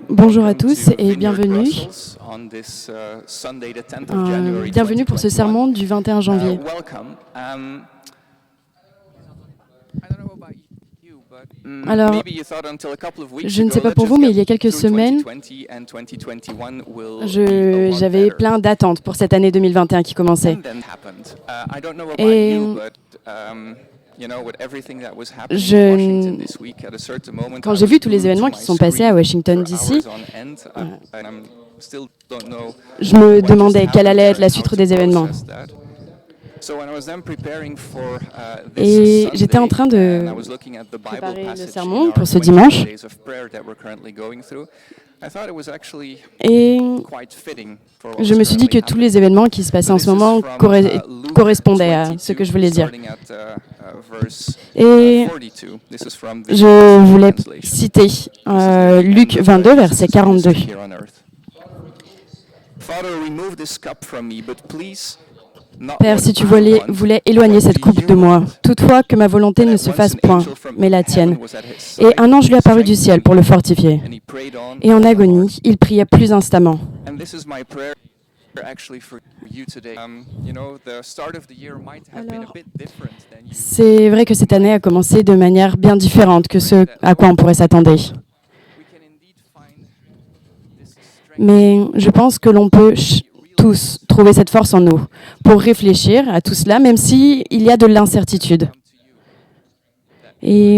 Bonjour à tous et bienvenue. Bienvenue pour ce sermon du 21 janvier. Alors, je ne sais pas pour vous, mais il y a quelques semaines, j'avais plein d'attentes pour cette année 2021 qui commençait. Et quand j'ai vu tous les événements qui sont passés à Washington, D.C., je me demandais quelle allait être la suite des événements. Et j'étais en train de préparer le sermon pour ce dimanche. Et je me suis dit que tous les événements qui se passaient en ce moment correspondaient à ce que je voulais dire. Et je voulais citer Luc 22, verset 42. Père, si tu voulais éloigner cette coupe de moi, toutefois que ma volonté ne se fasse point, mais la tienne. Et un ange lui apparut du ciel pour le fortifier. Et en agonie, il priait plus instamment. C'est vrai que cette année a commencé de manière bien différente que ce à quoi on pourrait s'attendre. Mais je pense que l'on peut tous trouver cette force en nous pour réfléchir à tout cela, même s'il y a de l'incertitude. Et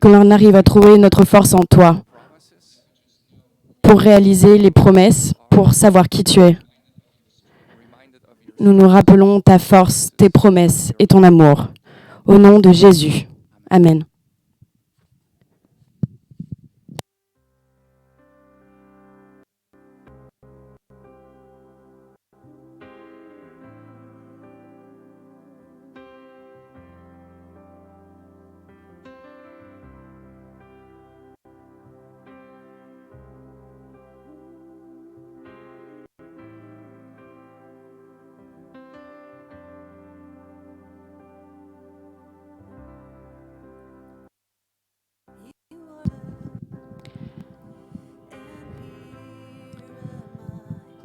que l'on arrive à trouver notre force en toi pour réaliser les promesses, pour savoir qui tu es. Nous nous rappelons ta force, tes promesses et ton amour. Au nom de Jésus. Amen.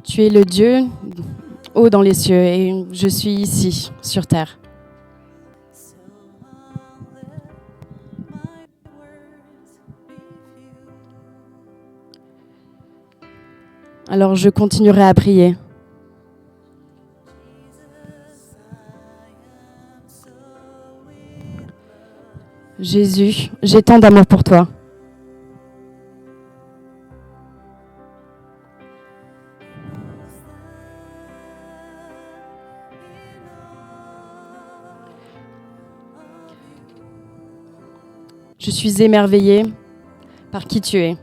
Tu es le Dieu haut dans les cieux et je suis ici, sur terre. Alors je continuerai à prier. Jésus, j'ai tant d'amour pour toi. Je suis émerveillée par qui tu es.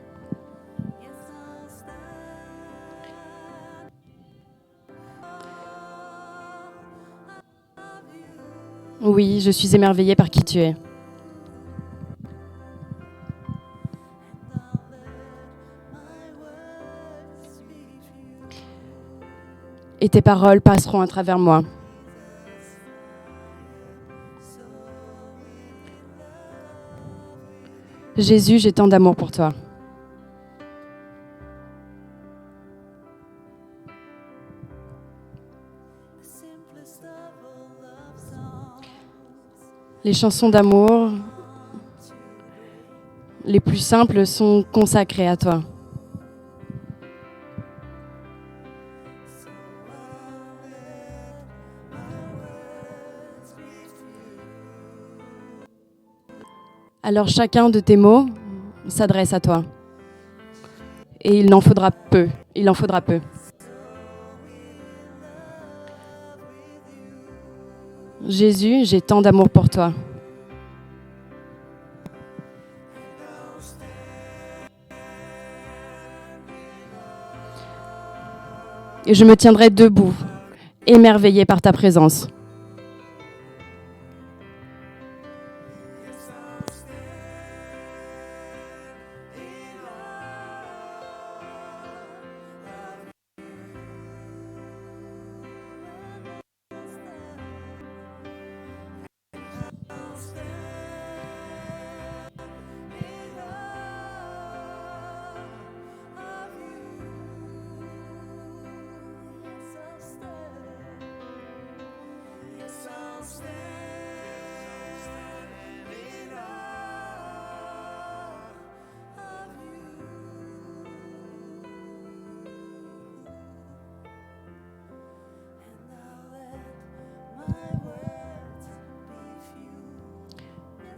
Oui, je suis émerveillée par qui tu es. Et tes paroles passeront à travers moi. Jésus, j'ai tant d'amour pour toi. Les chansons d'amour les plus simples sont consacrées à toi. Alors chacun de tes mots s'adresse à toi. Et il en faudra peu. Il en faudra peu. Jésus, j'ai tant d'amour pour toi. Et je me tiendrai debout, émerveillée par ta présence.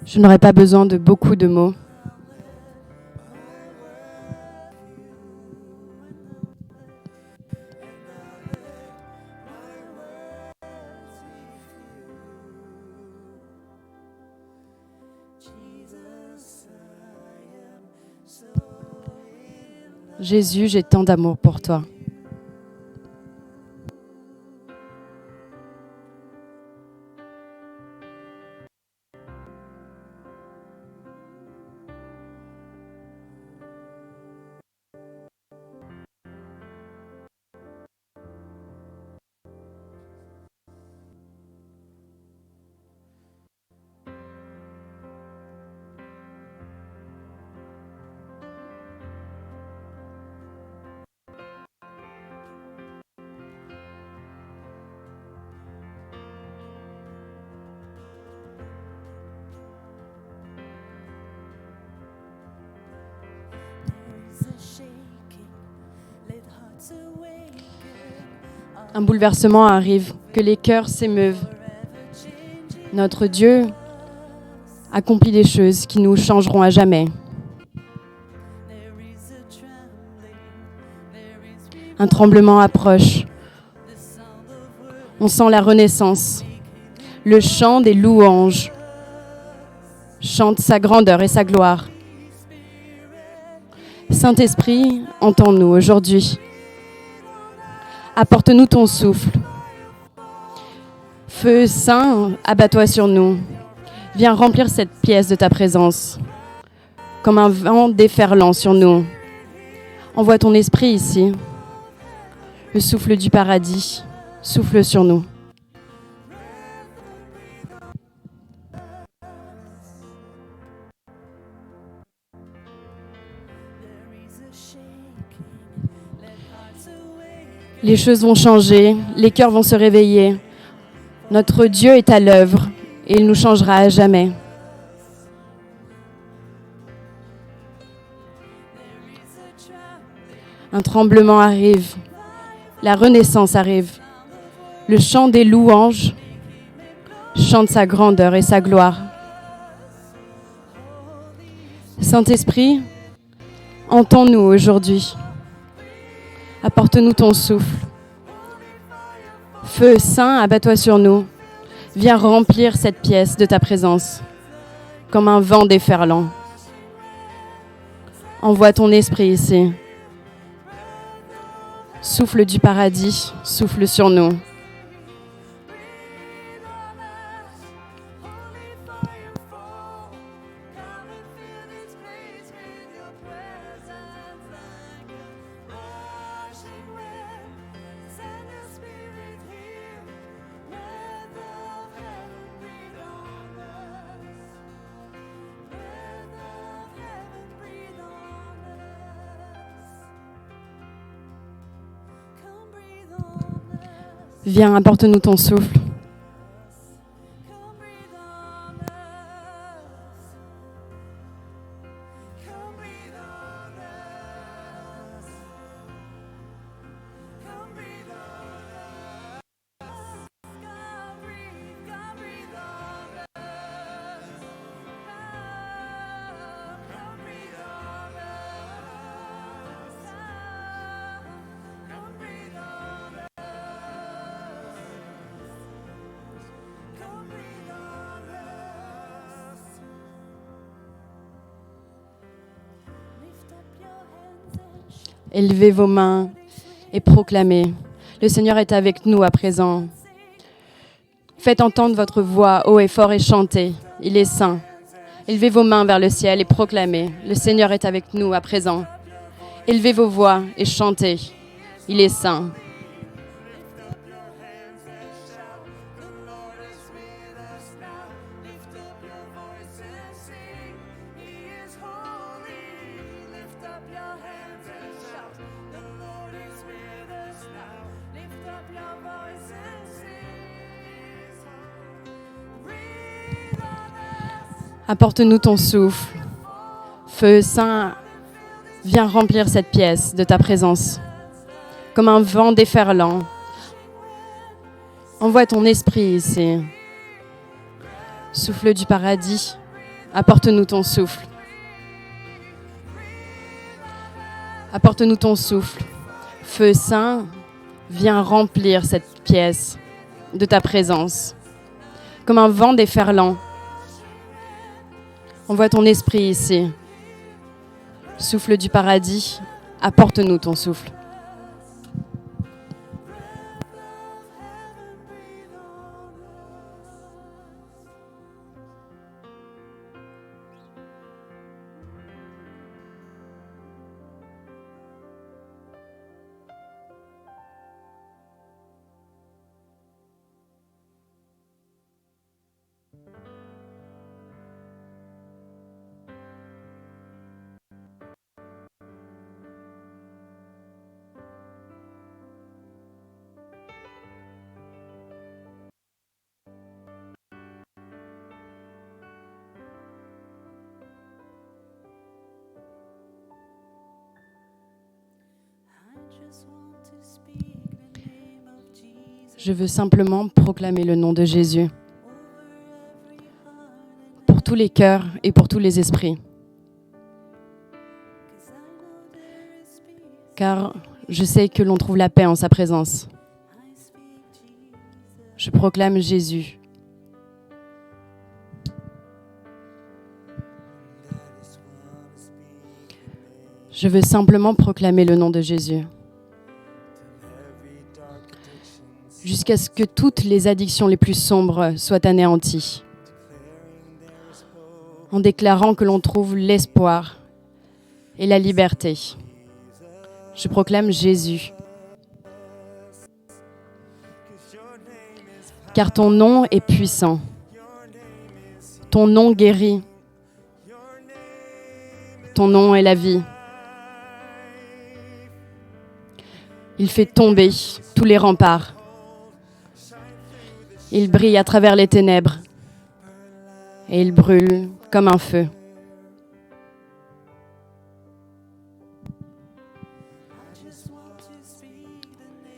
Je n'aurai pas besoin de beaucoup de mots. Jésus, j'ai tant d'amour pour toi. Un bouleversement arrive, que les cœurs s'émeuvent. Notre Dieu accomplit des choses qui nous changeront à jamais. Un tremblement approche. On sent la renaissance. Le chant des louanges chante sa grandeur et sa gloire. Saint-Esprit, entends-nous aujourd'hui. Apporte-nous ton souffle. Feu saint, abat-toi sur nous. Viens remplir cette pièce de ta présence. Comme un vent déferlant sur nous. Envoie ton esprit ici. Le souffle du paradis souffle sur nous. Les choses vont changer, les cœurs vont se réveiller. Notre Dieu est à l'œuvre et il nous changera à jamais. Un tremblement arrive, la renaissance arrive. Le chant des louanges chante sa grandeur et sa gloire. Saint-Esprit, entends-nous aujourd'hui. Apporte-nous ton souffle. Feu saint, abat-toi sur nous. Viens remplir cette pièce de ta présence, comme un vent déferlant. Envoie ton esprit ici. Souffle du paradis, souffle sur nous. Viens, apporte-nous ton souffle. Élevez vos mains et proclamez. Le Seigneur est avec nous à présent. Faites entendre votre voix haut et fort et chantez. Il est saint. Élevez vos mains vers le ciel et proclamez. Le Seigneur est avec nous à présent. Élevez vos voix et chantez. Il est saint. Apporte-nous ton souffle. Feu saint, viens remplir cette pièce de ta présence. Comme un vent déferlant. Envoie ton esprit ici. Souffle du paradis, Apporte-nous ton souffle. Apporte-nous ton souffle. Feu saint, viens remplir cette pièce de ta présence. Comme un vent déferlant, envoie ton esprit ici. Souffle du paradis, apporte-nous ton souffle. Je veux simplement proclamer le nom de Jésus pour tous les cœurs et pour tous les esprits. Car je sais que l'on trouve la paix en sa présence. Je proclame Jésus. Je veux simplement proclamer le nom de Jésus. Jusqu'à ce que toutes les addictions les plus sombres soient anéanties. En déclarant que l'on trouve l'espoir et la liberté. Je proclame Jésus. Car ton nom est puissant. Ton nom guérit. Ton nom est la vie. Il fait tomber tous les remparts. Il brille à travers les ténèbres et il brûle comme un feu.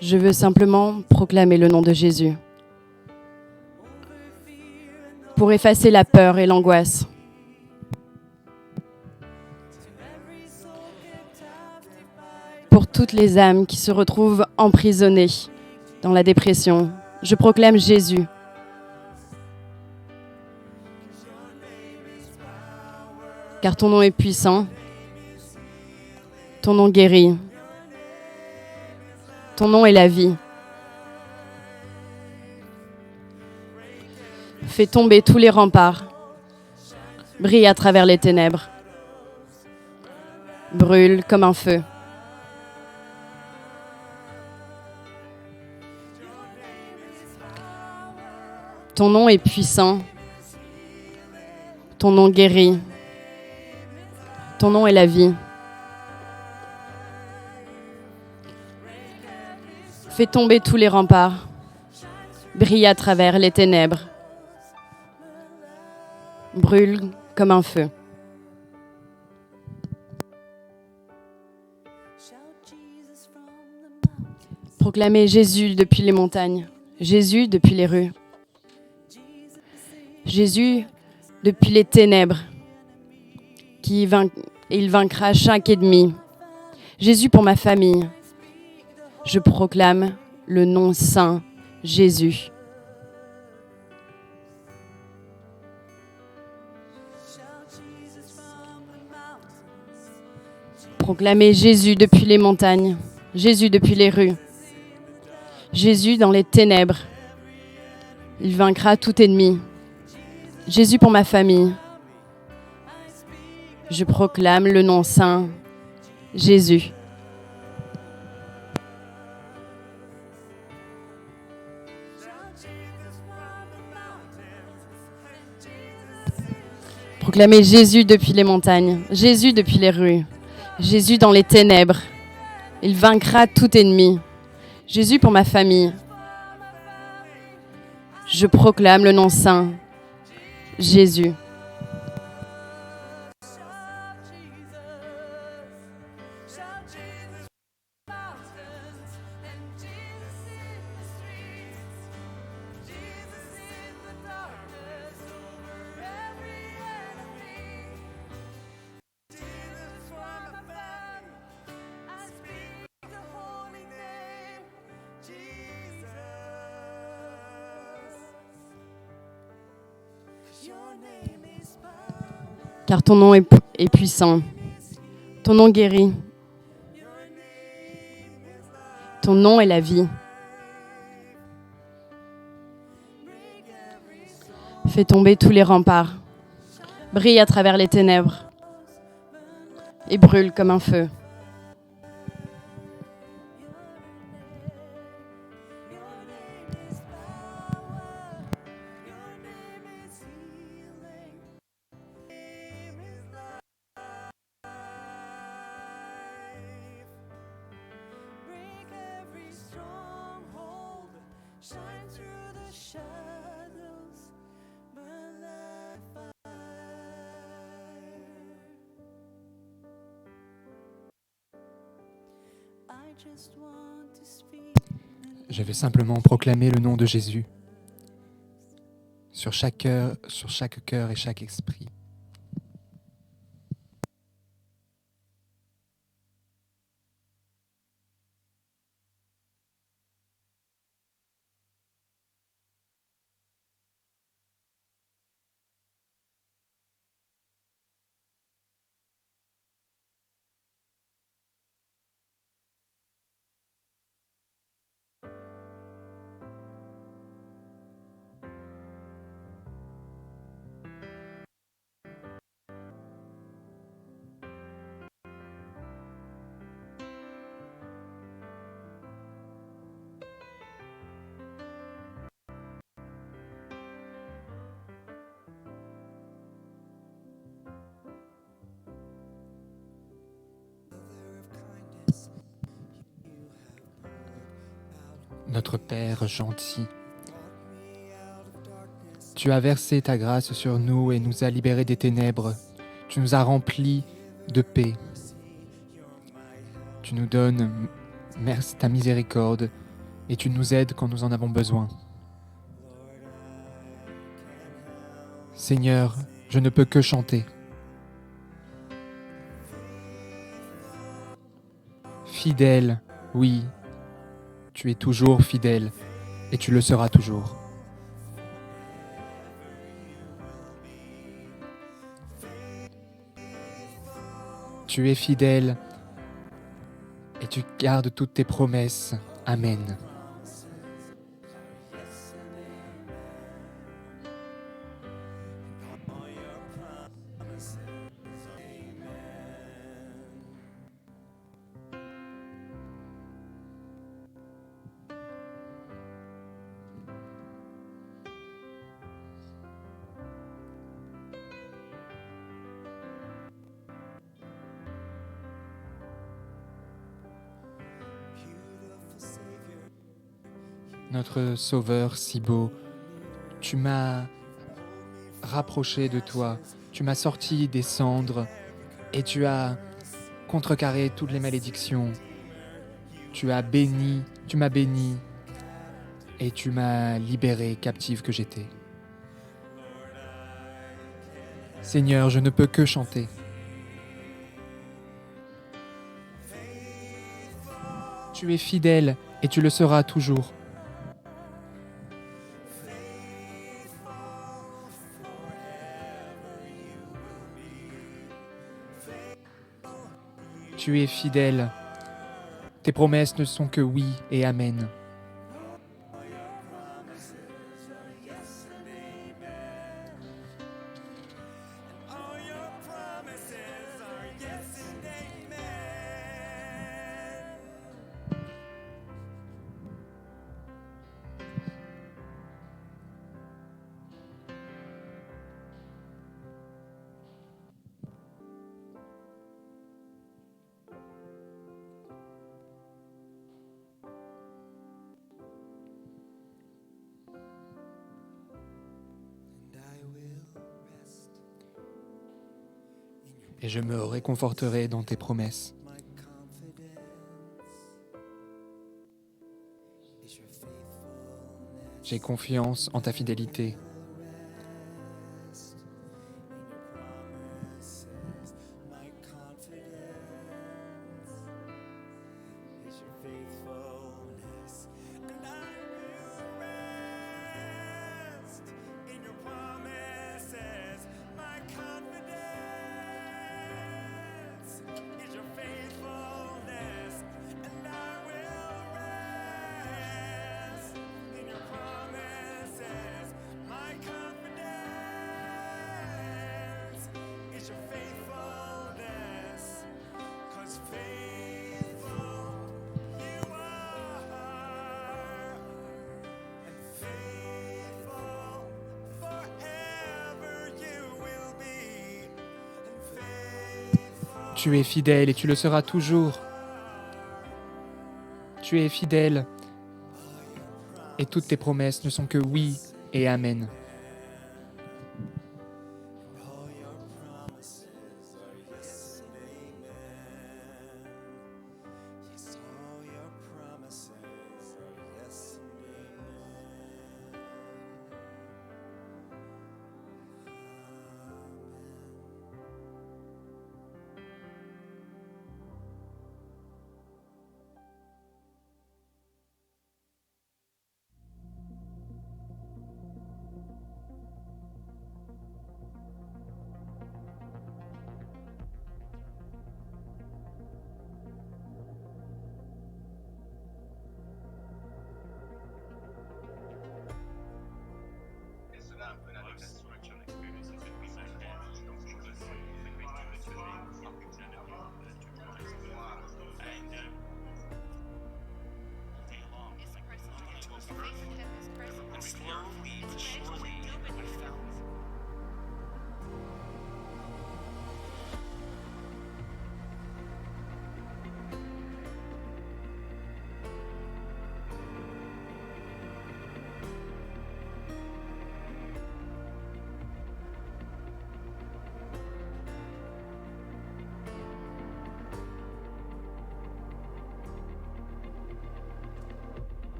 Je veux simplement proclamer le nom de Jésus pour effacer la peur et l'angoisse. Pour toutes les âmes qui se retrouvent emprisonnées dans la dépression, je proclame Jésus. Car ton nom est puissant, ton nom guérit, ton nom est la vie. Fais tomber tous les remparts, brille à travers les ténèbres, brûle comme un feu. Ton nom est puissant, ton nom guérit, ton nom est la vie. Fais tomber tous les remparts, brille à travers les ténèbres, brûle comme un feu. Proclamez Jésus depuis les montagnes, Jésus depuis les rues. Jésus, depuis les ténèbres, il vaincra chaque ennemi. Jésus pour ma famille. Je proclame le nom saint Jésus. Proclamez Jésus depuis les montagnes, Jésus depuis les rues. Jésus dans les ténèbres. Il vaincra tout ennemi. Jésus pour ma famille. Je proclame le nom saint, Jésus. Proclamez Jésus depuis les montagnes, Jésus depuis les rues, Jésus dans les ténèbres. Il vaincra tout ennemi. Jésus pour ma famille. Je proclame le nom saint, Jésus. Car ton nom est puissant. Ton nom guérit. Ton nom est la vie. Fais tomber tous les remparts. Brille à travers les ténèbres. Et brûle comme un feu. Je vais simplement proclamer le nom de Jésus sur chaque cœur et chaque esprit. Notre Père gentil, tu as versé ta grâce sur nous et nous as libérés des ténèbres. Tu nous as remplis de paix. Tu nous donnes ta miséricorde et tu nous aides quand nous en avons besoin. Seigneur, je ne peux que chanter. Fidèle, oui, tu es toujours fidèle et tu le seras toujours. Tu es fidèle et tu gardes toutes tes promesses. Amen. Notre Sauveur si beau, tu m'as rapproché de toi, tu m'as sorti des cendres et tu as contrecarré toutes les malédictions. Tu m'as béni et tu m'as libéré, captive que j'étais. Seigneur, je ne peux que chanter. Tu es fidèle et tu le seras toujours. Tu es fidèle. Tes promesses ne sont que oui et amen. Et je me réconforterai dans tes promesses. J'ai confiance en ta fidélité. Tu es fidèle et tu le seras toujours. Tu es fidèle et toutes tes promesses ne sont que oui et amen.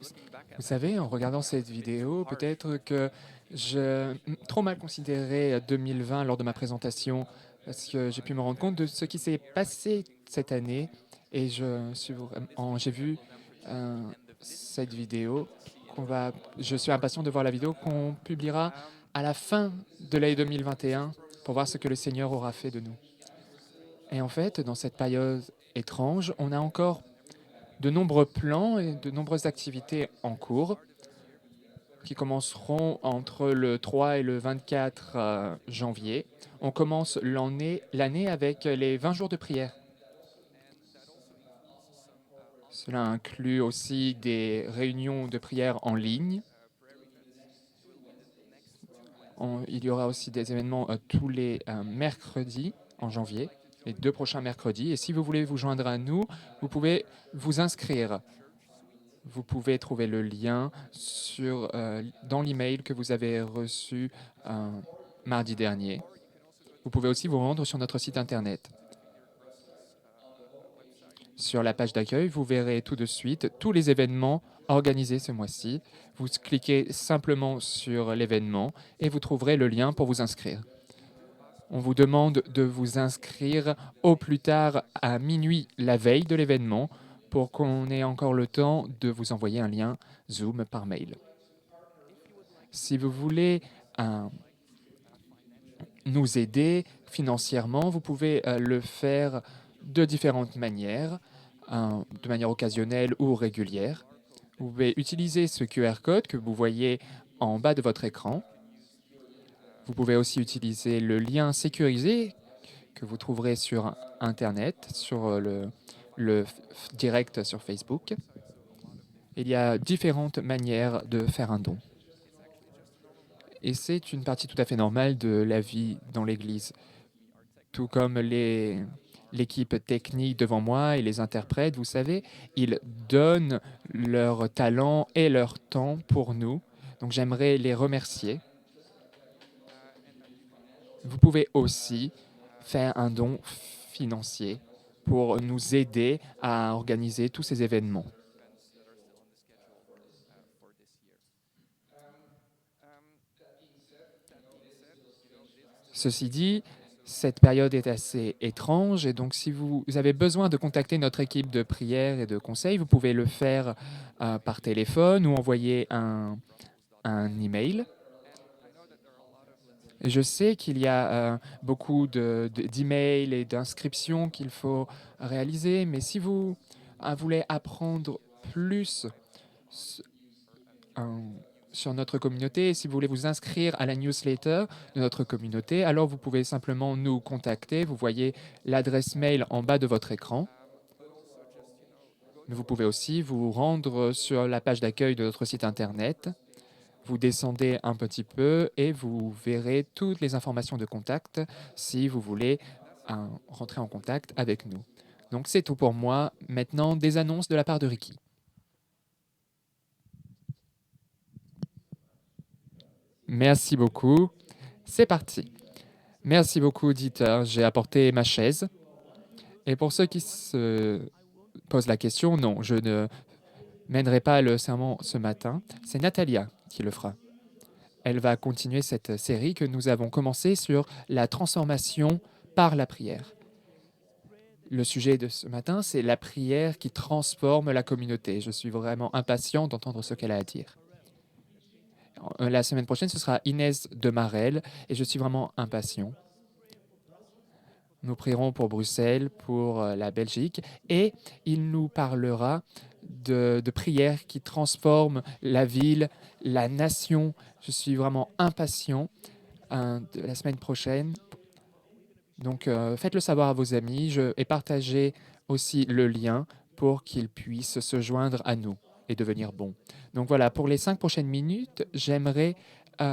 Vous savez, en regardant cette vidéo, peut-être que je trop mal considéré 2020 lors de ma présentation, parce que j'ai pu me rendre compte de ce qui s'est passé cette année, et j'ai vu euh, cette vidéo je suis impatient de voir la vidéo qu'on publiera à la fin de l'année 2021 pour voir ce que le Seigneur aura fait de nous. Et en fait, dans cette période étrange, on a encore de nombreux plans et de nombreuses activités en cours qui commenceront entre le 3 et le 24 janvier. On commence l'année avec les 20 jours de prière. Cela inclut aussi des réunions de prière en ligne. Il y aura aussi des événements tous les mercredis en janvier, les 2 prochains mercredis. Et si vous voulez vous joindre à nous, vous pouvez vous inscrire. Vous pouvez trouver le lien dans l'email que vous avez reçu mardi dernier. Vous pouvez aussi vous rendre sur notre site internet. Sur la page d'accueil, vous verrez tout de suite tous les événements organisés ce mois-ci. Vous cliquez simplement sur l'événement et vous trouverez le lien pour vous inscrire. On vous demande de vous inscrire au plus tard à minuit la veille de l'événement pour qu'on ait encore le temps de vous envoyer un lien Zoom par mail. Si vous voulez nous aider financièrement, vous pouvez le faire de différentes manières, de manière occasionnelle ou régulière. Vous pouvez utiliser ce QR code que vous voyez en bas de votre écran. Vous pouvez aussi utiliser le lien sécurisé que vous trouverez sur Internet, sur le direct sur Facebook. Il y a différentes manières de faire un don. Et c'est une partie tout à fait normale de la vie dans l'Église. Tout comme l'équipe technique devant moi et les interprètes, vous savez, ils donnent leur talent et leur temps pour nous. Donc j'aimerais les remercier. Vous pouvez aussi faire un don financier pour nous aider à organiser tous ces événements. Ceci dit, cette période est assez étrange et donc si vous avez besoin de contacter notre équipe de prière et de conseil, vous pouvez le faire par téléphone ou envoyer un email. Et je sais qu'il y a beaucoup d'emails et d'inscriptions qu'il faut réaliser, mais si vous voulez apprendre plus sur notre communauté, et si vous voulez vous inscrire à la newsletter de notre communauté, alors vous pouvez simplement nous contacter. Vous voyez l'adresse mail en bas de votre écran. Mais vous pouvez aussi vous rendre sur la page d'accueil de notre site internet. Vous descendez un petit peu et vous verrez toutes les informations de contact si vous voulez rentrer en contact avec nous. Donc c'est tout pour moi. Maintenant, des annonces de la part de Ricky. Merci beaucoup. C'est parti. Merci beaucoup, Dieter. J'ai apporté ma chaise. Et pour ceux qui se posent la question, non, je ne mènerai pas le sermon ce matin. C'est Natalia qui le fera. Elle va continuer cette série que nous avons commencée sur la transformation par la prière. Le sujet de ce matin, c'est la prière qui transforme la communauté. Je suis vraiment impatient d'entendre ce qu'elle a à dire. La semaine prochaine, ce sera Inès de Marelle et je suis vraiment impatient. Nous prierons pour Bruxelles, pour la Belgique et il nous parlera de prières qui transforment la ville, la nation. Je suis vraiment impatient de la semaine prochaine. Donc faites-le savoir à vos amis et partagez aussi le lien pour qu'ils puissent se joindre à nous et devenir bons. Donc voilà, pour les 5 prochaines minutes, j'aimerais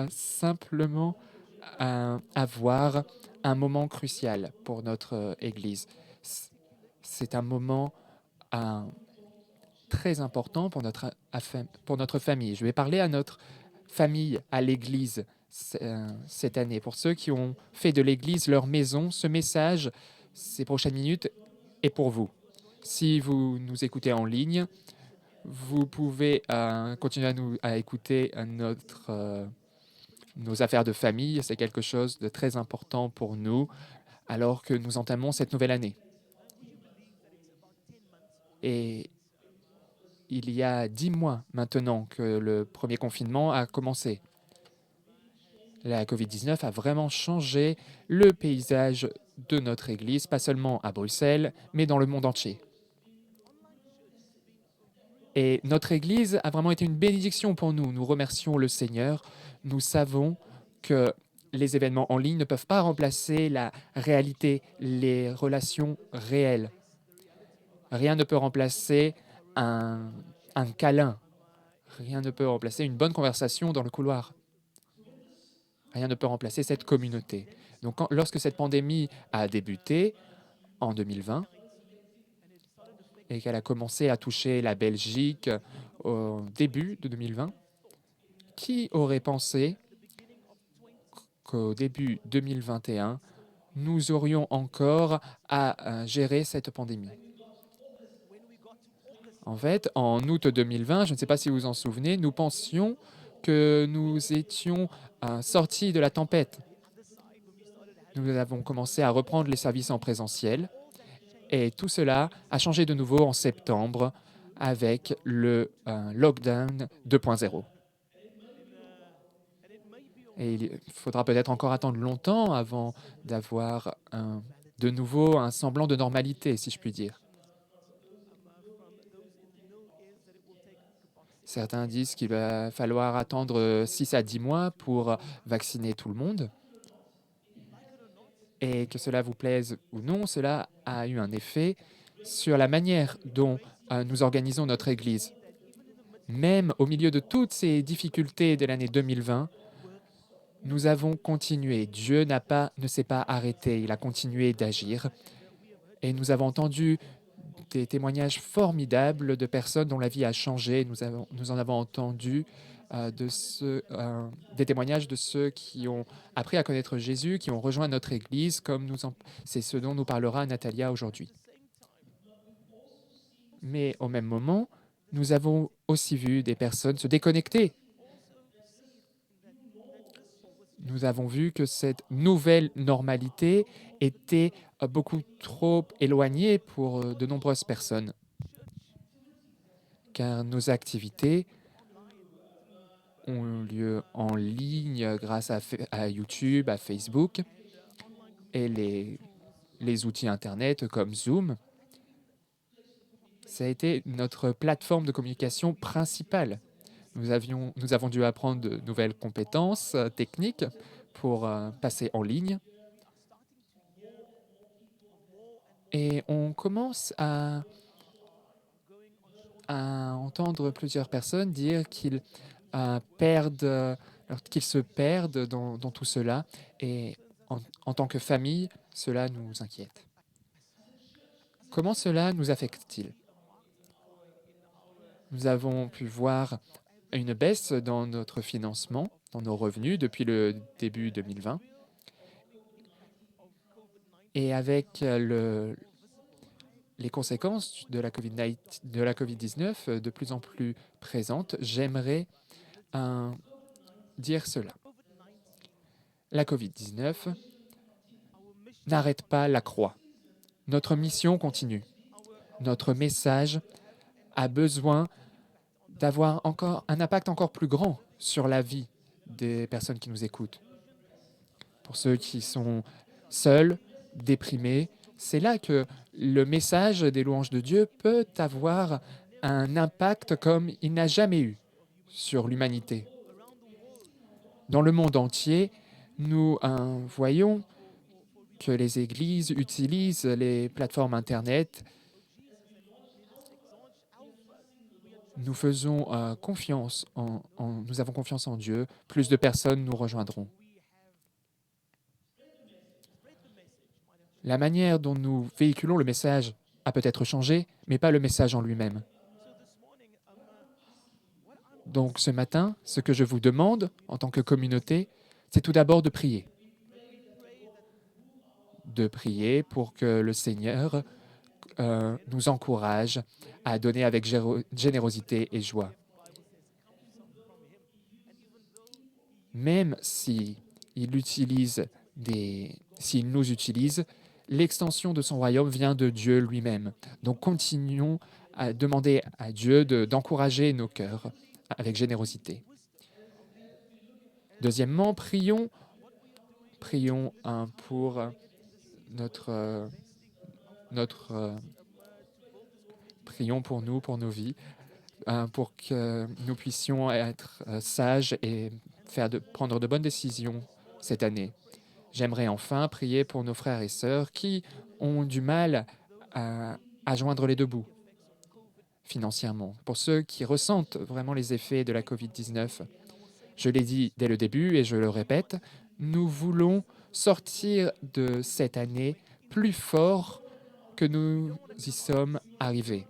simplement avoir un moment crucial pour notre Église. C'est un moment très important pour notre famille. Je vais parler à notre famille, à l'Église cette année. Pour ceux qui ont fait de l'Église leur maison, ce message, ces prochaines minutes, est pour vous. Si vous nous écoutez en ligne, Vous pouvez continuer à écouter nos affaires de famille. C'est quelque chose de très important pour nous alors que nous entamons cette nouvelle année. Et il y a 10 mois maintenant que le premier confinement a commencé. La Covid-19 a vraiment changé le paysage de notre Église, pas seulement à Bruxelles, mais dans le monde entier. Et notre Église a vraiment été une bénédiction pour nous. Nous remercions le Seigneur. Nous savons que les événements en ligne ne peuvent pas remplacer la réalité, les relations réelles. Rien ne peut remplacer un câlin. Rien ne peut remplacer une bonne conversation dans le couloir. Rien ne peut remplacer cette communauté. Donc, lorsque cette pandémie a débuté en 2020 et qu'elle a commencé à toucher la Belgique au début de 2020, qui aurait pensé qu'au début 2021, nous aurions encore à gérer cette pandémie? En fait, en août 2020, je ne sais pas si vous vous en souvenez, nous pensions que nous étions sortis de la tempête. Nous avons commencé à reprendre les services en présentiel et tout cela a changé de nouveau en septembre avec le lockdown 2.0. Et il faudra peut-être encore attendre longtemps avant d'avoir de nouveau un semblant de normalité, si je puis dire. Certains disent qu'il va falloir attendre 6 à 10 mois pour vacciner tout le monde. Et que cela vous plaise ou non, cela a eu un effet sur la manière dont nous organisons notre Église. Même au milieu de toutes ces difficultés de l'année 2020, nous avons continué. Dieu ne s'est pas arrêté, il a continué d'agir. Et nous avons entendu des témoignages formidables de personnes dont la vie a changé. Nous en avons entendu des témoignages de ceux qui ont appris à connaître Jésus, qui ont rejoint notre Église, c'est ce dont nous parlera Natalia aujourd'hui. Mais au même moment, nous avons aussi vu des personnes se déconnecter. Nous avons vu que cette nouvelle normalité était beaucoup trop éloignée pour de nombreuses personnes, car nos activités ont lieu en ligne grâce à YouTube, à Facebook et les outils Internet comme Zoom. Ça a été notre plateforme de communication principale. Nous avons dû apprendre de nouvelles compétences techniques pour passer en ligne. Et on commence à entendre plusieurs personnes dire qu'ils se perdent dans tout cela. Et en tant que famille, cela nous inquiète. Comment cela nous affecte-t-il? Nous avons pu voir une baisse dans notre financement, dans nos revenus depuis le début 2020. Et avec les conséquences de la COVID-19 de plus en plus présentes, j'aimerais dire cela. La COVID-19 n'arrête pas la croix. Notre mission continue. Notre message a besoin d'avoir encore un impact encore plus grand sur la vie des personnes qui nous écoutent. Pour ceux qui sont seuls, déprimés, c'est là que le message des louanges de Dieu peut avoir un impact comme il n'a jamais eu sur l'humanité. Dans le monde entier, nous voyons que les églises utilisent les plateformes Internet. Nous faisons confiance nous avons confiance en Dieu. Plus de personnes nous rejoindront. La manière dont nous véhiculons le message a peut-être changé, mais pas le message en lui-même. Donc ce matin, ce que je vous demande en tant que communauté, c'est tout d'abord de prier. De prier pour que le Seigneur nous encourage à donner avec générosité et joie. Même s'il s'il nous utilise, l'extension de son royaume vient de Dieu lui-même. Donc continuons à demander à Dieu d'encourager nos cœurs avec générosité. Deuxièmement, prions pour prions pour nous, pour nos vies, pour que nous puissions être sages et prendre de bonnes décisions cette année. J'aimerais enfin prier pour nos frères et sœurs qui ont du mal à joindre les deux bouts financièrement, pour ceux qui ressentent vraiment les effets de la COVID-19. Je l'ai dit dès le début et je le répète, nous voulons sortir de cette année plus forts que nous y sommes arrivés.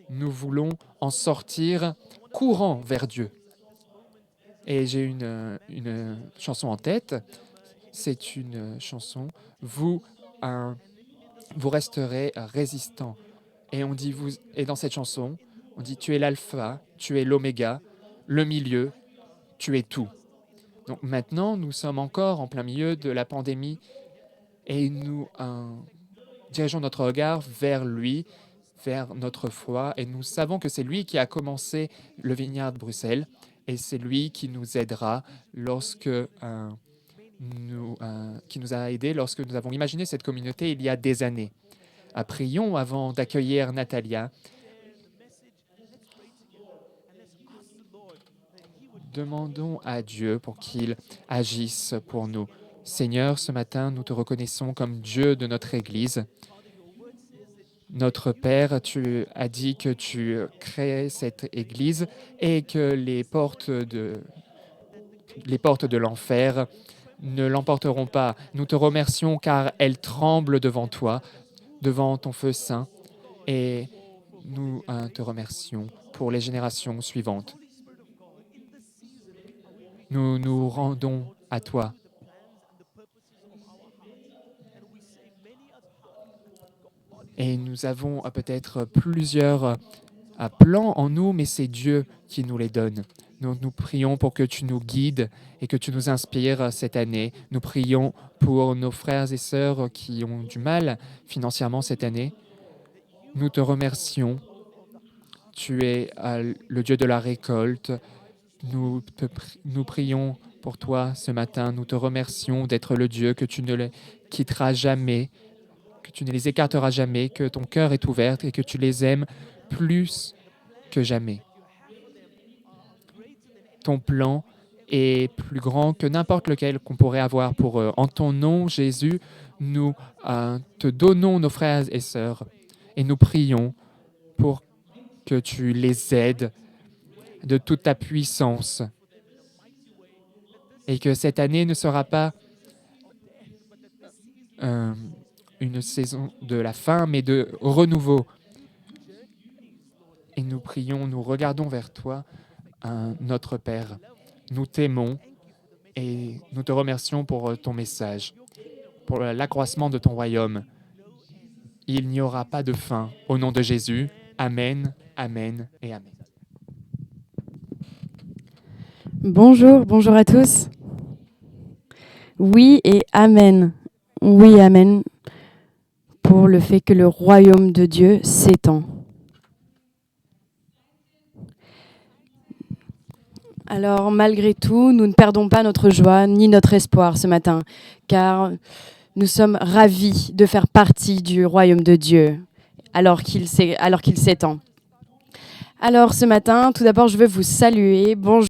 Nous voulons en sortir courant vers Dieu. Et j'ai une chanson en tête. C'est une chanson « Vous resterez résistant ». Et on dit et dans cette chanson, on dit « Tu es l'alpha, tu es l'oméga, le milieu, tu es tout ». Donc maintenant, nous sommes encore en plein milieu de la pandémie et nous dirigeons notre regard vers lui, vers notre foi, et nous savons que c'est lui qui a commencé le Vineyard de Bruxelles, et c'est lui qui nous aidera qui nous a aidés lorsque nous avons imaginé cette communauté il y a des années. Prions avant d'accueillir Natalia. Demandons à Dieu pour qu'il agisse pour nous. Seigneur, ce matin, nous te reconnaissons comme Dieu de notre Église. Notre Père, tu as dit que tu créais cette Église et que les portes de l'enfer ne l'emporteront pas. Nous te remercions car elles tremblent devant toi, devant ton feu saint, et nous te remercions pour les générations suivantes. Nous nous rendons à toi. Et nous avons peut-être plusieurs plans en nous, mais c'est Dieu qui nous les donne. Nous prions pour que tu nous guides et que tu nous inspires cette année. Nous prions pour nos frères et sœurs qui ont du mal financièrement cette année. Nous te remercions. Tu es le Dieu de la récolte. Nous prions pour toi ce matin. Nous te remercions d'être le Dieu que tu ne les quitteras jamais, que tu ne les écarteras jamais, que ton cœur est ouvert et que tu les aimes plus que jamais. Ton plan est plus grand que n'importe lequel qu'on pourrait avoir pour eux. En ton nom, Jésus, nous te donnons nos frères et sœurs et nous prions pour que tu les aides de toute ta puissance et que cette année ne sera pas une saison de la fin, mais de renouveau. Et nous prions, nous regardons vers toi, notre Père. Nous t'aimons et nous te remercions pour ton message, pour l'accroissement de ton royaume. Il n'y aura pas de fin. Au nom de Jésus, Amen, Amen et Amen. Bonjour à tous. Oui et Amen. Oui, Amen, pour le fait que le royaume de Dieu s'étend. Alors, malgré tout, nous ne perdons pas notre joie ni notre espoir ce matin, car nous sommes ravis de faire partie du royaume de Dieu, alors qu'il s'étend. Alors, ce matin, tout d'abord, je veux vous saluer. Bonjour.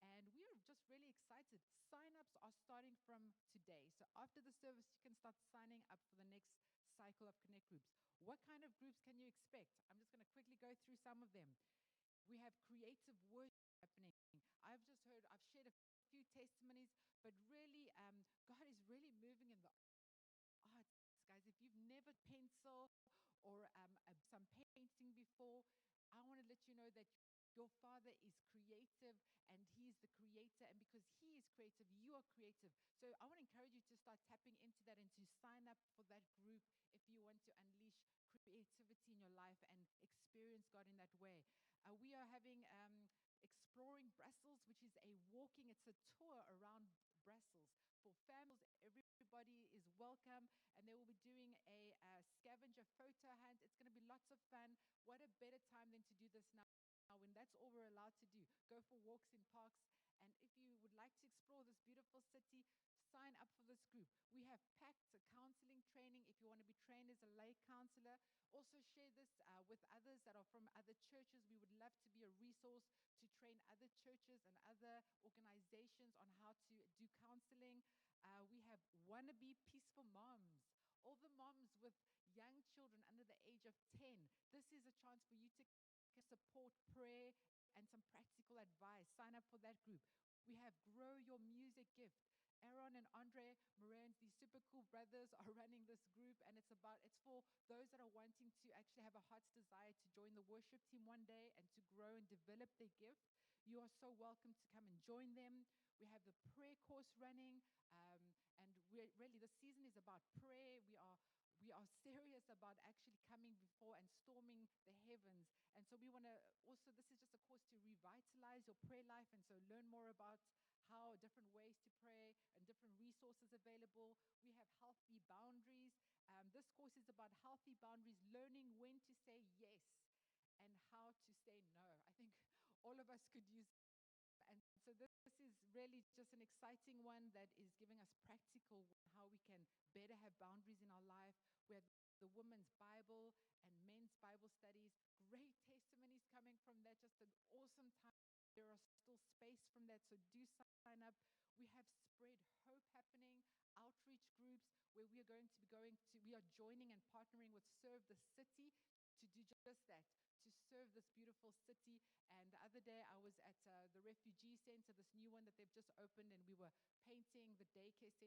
And we are just really excited. Sign-ups are starting from today. So after the service, you can start signing up for the next cycle of Connect groups. What kind of groups can you expect? I'm just going to quickly go through some of them. We have creative worship happening. I've shared a few testimonies, but really, God is really moving in the arts, guys. If you've never pencil or some painting before, I want to let you know that your Father is creative and He's the creator. And because He is creative, you are creative. So I want to encourage you to start tapping into that and to sign up for that group if you want to unleash creativity in your life and experience God in that way. We are having Exploring Brussels, which is it's a tour around Brussels for families. Everybody is welcome, and they will be doing a scavenger photo hunt. It's going to be lots of fun. What a better time than to do this now when that's all we're allowed to do. Go for walks in parks. And if you would like to explore this beautiful city, sign up for this group. We have packed a counseling training if you want to be trained as a lay counselor. Also share this with others that are from other churches. We would love to be a resource to train other churches and other organizations on how to do counseling. We have wannabe peaceful moms. All the moms with young children under the age of 10. This is a chance for you to support prayer and some practical advice. Sign up for that group. We have Grow Your Music Gift. Aaron and Andre Morans, these super cool brothers, are running this group, and it's for those that are wanting to actually have a heart's desire to join the worship team one day and to grow and develop their gift. You are so welcome to come and join them. We have the prayer course running, and the season is about prayer. We are serious about actually coming before and storming the heavens. And so we want to also, this is just a course to revitalize your prayer life, and so learn more about how different ways to pray and different resources available. We have Healthy Boundaries. This course is about healthy boundaries, learning when to say yes and how to say no. I think all of us could use it. And so this is really just an exciting one that is giving us practical how we can better have boundaries in our life. We have the women's Bible and men's Bible studies. Great testimonies coming from that. Just an awesome time. There are still space from that, so do sign up. We have Spread Hope happening, outreach groups where we are joining and partnering with Serve the City to do just that, to serve this beautiful city. And the other day I was at the refugee center, this new one that they've just opened, and we were painting the daycare center